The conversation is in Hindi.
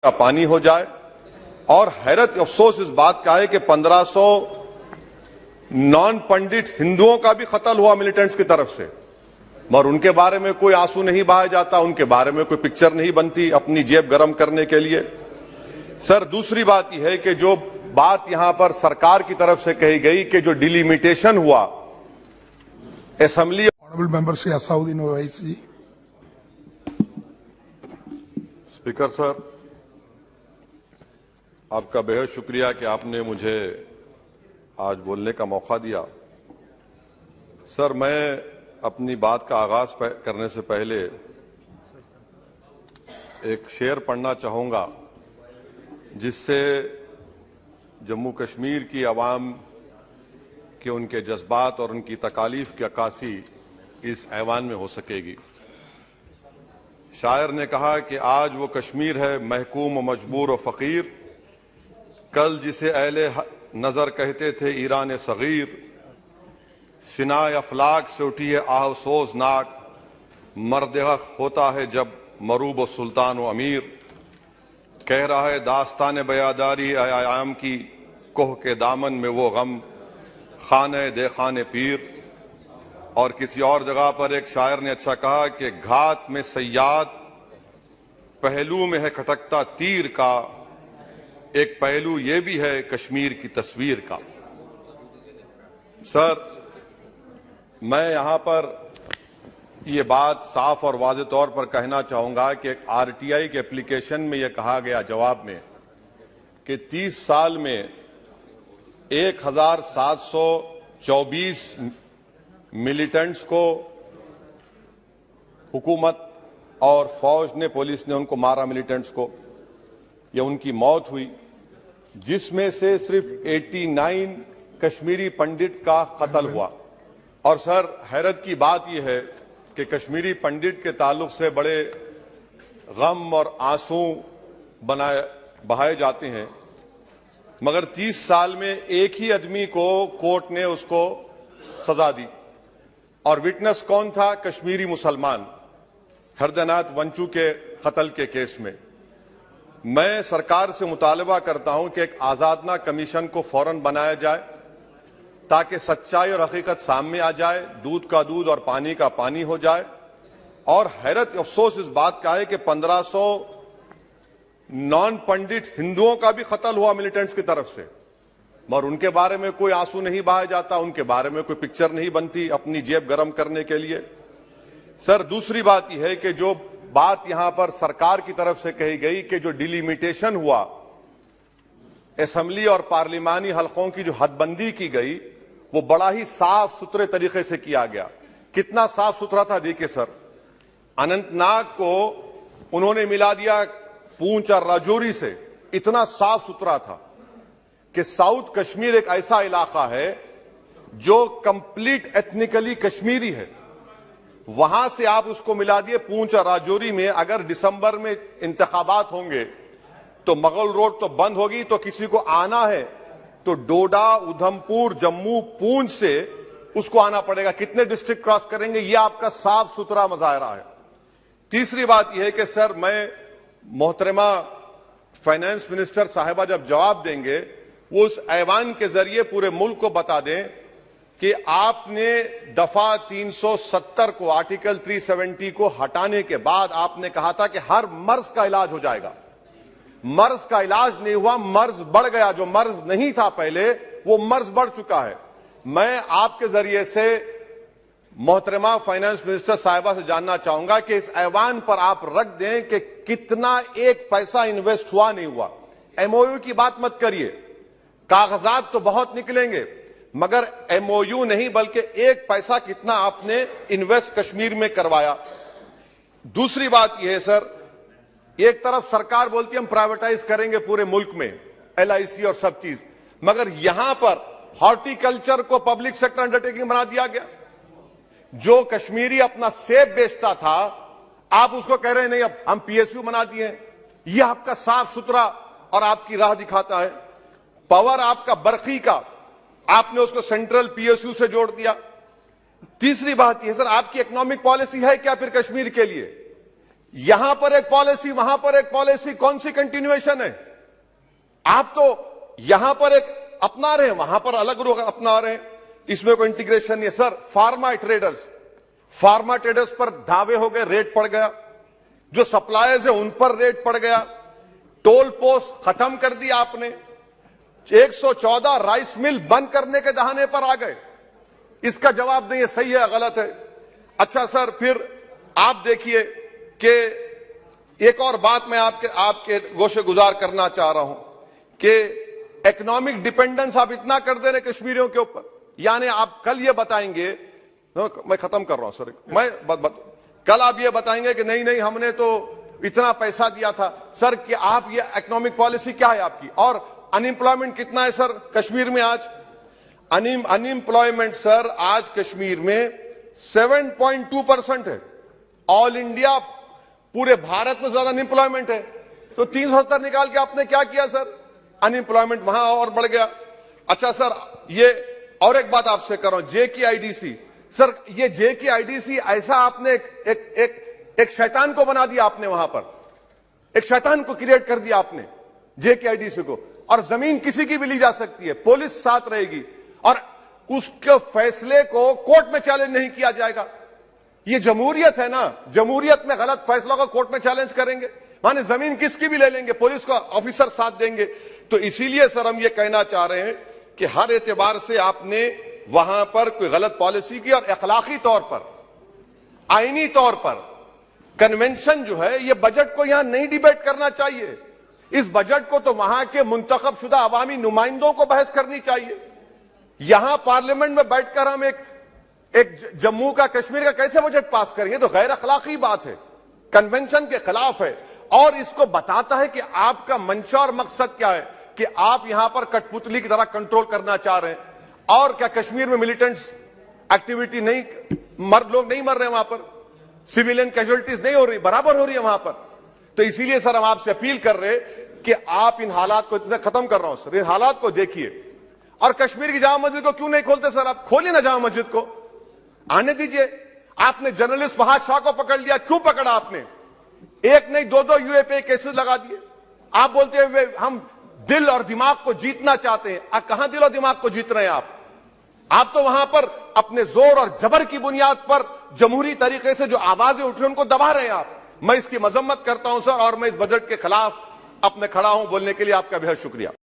का पानी हो जाए। और हैरत अफसोस इस बात का है कि 1500 नॉन पंडित हिंदुओं का भी कत्ल हुआ मिलिटेंट्स की तरफ से, मगर उनके बारे में कोई आंसू नहीं बहाया जाता, उनके बारे में कोई पिक्चर नहीं बनती अपनी जेब गर्म करने के लिए। सर, दूसरी बात यह है कि जो बात यहां पर सरकार की तरफ से कही गई कि जो डिलिमिटेशन हुआ assembly. Honourable member Shri Asaduddin Owaisi. Speaker sir, आपका बेहद शुक्रिया कि आपने मुझे आज बोलने का मौका दिया। सर, मैं अपनी बात का आगाज करने से पहले एक शेर पढ़ना चाहूंगा जिससे जम्मू कश्मीर की आवाम के उनके जज्बात और उनकी तकालीफ की अक्कासी इस ऐवान में हो सकेगी। शायर ने कहा कि आज वो कश्मीर है महकूम मजबूर और फकीर, कल जिसे अहले नजर कहते थे ईरान सगीर, सिनाए अफलाक से उठी है आह सोजनाक, मर्द हक होता है जब मरूब सुल्तान व अमीर, कह रहा है दास्तान बयादारी आयाम की कोह के दामन में वो गम, खाने दे खाने पीर। और किसी और जगह पर एक शायर ने अच्छा कहा कि घात में सयाद पहलू में है खटकता तीर का, एक पहलू ये भी है कश्मीर की तस्वीर का। सर, मैं यहां पर ये बात साफ और वाज़ेह तौर पर कहना चाहूंगा कि एक आरटीआई के एप्लीकेशन में यह कहा गया जवाब में कि 30 साल में 1724 मिलिटेंट्स को हुकूमत और फौज ने, पुलिस ने उनको मारा, मिलिटेंट्स को, या उनकी मौत हुई, जिसमें से सिर्फ 89 कश्मीरी पंडित का कत्ल हुआ। और सर, हैरत की बात यह है कि कश्मीरी पंडित के ताल्लुक से बड़े गम और आंसू बहाए जाते हैं, मगर 30 साल में एक ही आदमी को कोर्ट ने उसको सजा दी, और विटनेस कौन था? कश्मीरी मुसलमान हरदनाथ वंचू के कत्ल के केस में। मैं सरकार से मुतालबा करता हूं कि एक आजादना कमीशन को फौरन बनाया जाए ताकि सच्चाई और हकीकत सामने आ जाए, दूध का दूध और पानी का पानी हो जाए। और हैरत अफसोस इस बात का है कि 1500 नॉन पंडित हिंदुओं का भी कत्ल हुआ मिलिटेंट्स की तरफ से, मगर उनके बारे में कोई आंसू नहीं बहाया जाता, उनके बारे में कोई पिक्चर नहीं बनती अपनी जेब गर्म करने के लिए। सर, दूसरी बात यह है कि जो बात यहां पर सरकार की तरफ से कही गई कि जो डिलिमिटेशन हुआ असेंबली और पार्लिमानी हलकों की जो हदबंदी की गई, वो बड़ा ही साफ सुथरे तरीके से किया गया। कितना साफ सुथरा था देखिए सर, अनंतनाग को उन्होंने मिला दिया पूंछ और राजौरी से, इतना साफ सुथरा था कि साउथ कश्मीर एक ऐसा इलाका है जो कंप्लीट एथनिकली कश्मीरी है, वहां से आप उसको मिला दिए पूंछ और राजौरी में। अगर दिसंबर में इंतखाबात होंगे तो मुगल रोड तो बंद होगी, तो किसी को आना है तो डोडा, उधमपुर, जम्मू, पूंछ से उसको आना पड़ेगा। कितने डिस्ट्रिक्ट क्रॉस करेंगे? यह आपका साफ सुथरा मुजाहरा है। तीसरी बात यह है कि सर, मैं मोहतरमा फाइनेंस मिनिस्टर साहिबा जब जवाब देंगे, वो उस ऐवान के जरिए पूरे मुल्क को बता दें कि आपने दफा 370 को, आर्टिकल 370 को हटाने के बाद आपने कहा था कि हर मर्ज का इलाज हो जाएगा। मर्ज का इलाज नहीं हुआ, मर्ज बढ़ गया। जो मर्ज नहीं था पहले, वो मर्ज बढ़ चुका है। मैं आपके जरिए से मोहतरमा फाइनेंस मिनिस्टर साहिबा से जानना चाहूंगा कि इस ऐवान पर आप रख दें कि कितना एक पैसा इन्वेस्ट हुआ नहीं हुआ। एमओयू की बात मत करिए, कागजात तो बहुत निकलेंगे, मगर एमओयू नहीं बल्कि एक पैसा कितना आपने इन्वेस्ट कश्मीर में करवाया। दूसरी बात यह है सर, एक तरफ सरकार बोलती है हम प्राइवेटाइज करेंगे पूरे मुल्क में, एलआईसी और सब चीज, मगर यहां पर हॉर्टिकल्चर को पब्लिक सेक्टर अंडरटेकिंग बना दिया गया। जो कश्मीरी अपना सेब बेचता था, आप उसको कह रहे हैं नहीं अब हम पीएसयू बना दिए हैं। यह आपका साफ सुथरा और आपकी राह दिखाता है। पावर आपका बरखी का, आपने उसको सेंट्रल पीएसयू से जोड़ दिया। तीसरी बात यह सर, आपकी इकोनॉमिक पॉलिसी है क्या फिर कश्मीर के लिए? यहां पर एक पॉलिसी, वहां पर एक पॉलिसी, कौन सी कंटिन्यूएशन है? आप तो यहां पर एक अपना रहे हैं, वहां पर अलग लोग अपना रहे हैं, इसमें कोई इंटीग्रेशन नहीं है। सर, फार्मा ट्रेडर्स पर दावे हो गए, रेट पड़ गया, जो सप्लायर्स है उन पर रेट पड़ गया, टोल पोस्ट खत्म कर दिया आपने, 114 राइस मिल बंद करने के दहाने पर आ गए। इसका जवाब नहीं है सही है गलत है। अच्छा सर, फिर आप देखिए कि एक और बात मैं आपके गोशे गुजार करना चाह रहा हूं कि इकोनॉमिक डिपेंडेंस आप इतना कर दे रहे कश्मीरियों के ऊपर, यानी आप कल ये बताएंगे, मैं खत्म कर रहा हूं सर, कल आप ये बताएंगे कि नहीं हमने तो इतना पैसा दिया था। सर, कि आप ये इकोनॉमिक पॉलिसी क्या है आपकी? और अनएम्प्लॉयमेंट कितना है सर कश्मीर में आज? अनएम्प्लॉयमेंट सर आज कश्मीर में 7.2% है। ऑल इंडिया पूरे भारत में ज्यादा अनएम्प्लॉयमेंट है। तो 370 निकाल के आपने क्या किया सर? अनएम्प्लॉयमेंट वहां और बढ़ गया। अच्छा सर, ये और एक बात आपसे कर रहा हूं, JKIDC सर, ये JKIDC ऐसा आपने एक शैतान को बना दिया आपने, वहां पर एक शैतान को क्रिएट कर दिया आपने JKIDC को। और जमीन किसी की भी ली जा सकती है, पुलिस साथ रहेगी और उसके फैसले को कोर्ट में चैलेंज नहीं किया जाएगा। ये जमहूरियत है ना, जमहूरियत में गलत फैसलों को कोर्ट में चैलेंज करेंगे, माने जमीन किसकी भी ले लेंगे, पुलिस का ऑफिसर साथ देंगे। तो इसीलिए सर हम ये कहना चाह रहे हैं कि हर एतबार से आपने वहां पर कोई गलत पॉलिसी की और अखलाकी तौर पर, आईनी तौर पर कन्वेंशन जो है, ये बजट को यहां नहीं डिबेट करना चाहिए। इस बजट को तो वहां के मुंतखब शुदा अवामी नुमाइंदों को बहस करनी चाहिए। यहां पार्लियामेंट में बैठकर हम एक जम्मू का, कश्मीर का कैसे बजट पास करेंगे? तो गैर अखलाकी बात है, कन्वेंशन के खिलाफ है और इसको बताता है कि आपका मंशा और मकसद क्या है, कि आप यहां पर कठपुतली की तरह कंट्रोल करना चाह रहे हैं। और क्या कश्मीर में मिलिटेंट्स एक्टिविटी नहीं, लोग नहीं मर रहे वहां पर, सिविलियन कैजुअलिटीज नहीं हो रही, बराबर हो रही है वहां पर। तो इसीलिए सर हम आपसे अपील कर रहे कि आप इन हालात को, खत्म कर रहा हूं सर, इन हालात को देखिए। और कश्मीर की जामा मस्जिद को क्यों नहीं खोलते सर? आप खोलिए ना जामा मस्जिद को, आने दीजिए। आपने जर्नलिस्ट फहाद शाह को पकड़ लिया, क्यों पकड़ा आपने? एक नहीं दो UAPA केसेस लगा दिए। आप बोलते हैं हम दिल और दिमाग को जीतना चाहते हैं। आप कहां दिल और दिमाग को जीत रहे हैं? आप तो वहां पर अपने जोर और जबर की बुनियाद पर जमहूरी तरीके से जो आवाजें उठ रही हैं उनको दबा रहे हैं आप। मैं इसकी मजम्मत करता हूं सर, और मैं इस बजट के खिलाफ अपने खड़ा हूं बोलने के लिए। आपका बेहद शुक्रिया।